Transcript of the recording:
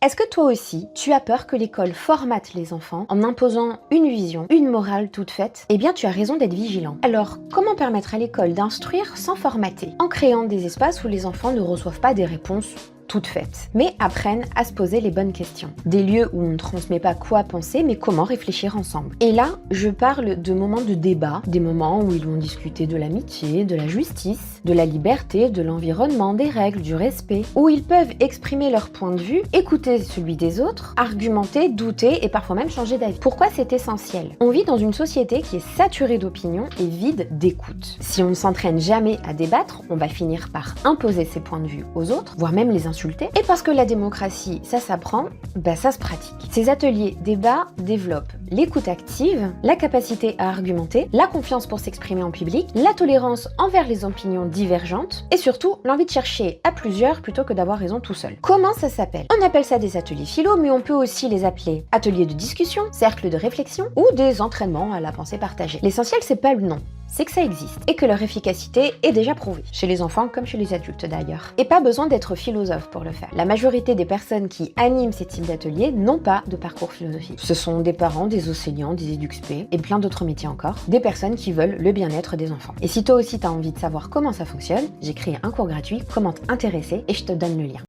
Est-ce que toi aussi, tu as peur que l'école formate les enfants en imposant une vision, une morale toute faite? Eh bien, tu as raison d'être vigilant. Alors, comment permettre à l'école d'instruire sans formater? En créant des espaces où les enfants ne reçoivent pas des réponses toutes faites, mais apprennent à se poser les bonnes questions. Des lieux où on ne transmet pas quoi penser, mais comment réfléchir ensemble. Et là, je parle de moments de débat, des moments où ils vont discuter de l'amitié, de la justice, de la liberté, de l'environnement, des règles, du respect, où ils peuvent exprimer leur point de vue, écouter celui des autres, argumenter, douter et parfois même changer d'avis. Pourquoi c'est essentiel? On vit dans une société qui est saturée d'opinions et vide d'écoute. Si on ne s'entraîne jamais à débattre, on va finir par imposer ses points de vue aux autres, voire même les insulter. Et parce que la démocratie, ça s'apprend, ça se pratique. Ces ateliers débats développent l'écoute active, la capacité à argumenter, la confiance pour s'exprimer en public, la tolérance envers les opinions divergentes et surtout l'envie de chercher à plusieurs plutôt que d'avoir raison tout seul. Comment ça s'appelle? On appelle ça des ateliers philo, mais on peut aussi les appeler ateliers de discussion, cercles de réflexion ou des entraînements à la pensée partagée. L'essentiel, c'est pas le nom, c'est que ça existe et que leur efficacité est déjà prouvée, chez les enfants comme chez les adultes d'ailleurs. Et pas besoin d'être philosophe pour le faire. La majorité des personnes qui animent ces types d'ateliers n'ont pas de parcours philosophique. Ce sont des parents, des enseignants, des éduxpés et plein d'autres métiers encore, des personnes qui veulent le bien-être des enfants. Et si toi aussi t'as envie de savoir comment ça fonctionne, j'ai créé un cours gratuit, Comment t'intéresser, et je te donne le lien.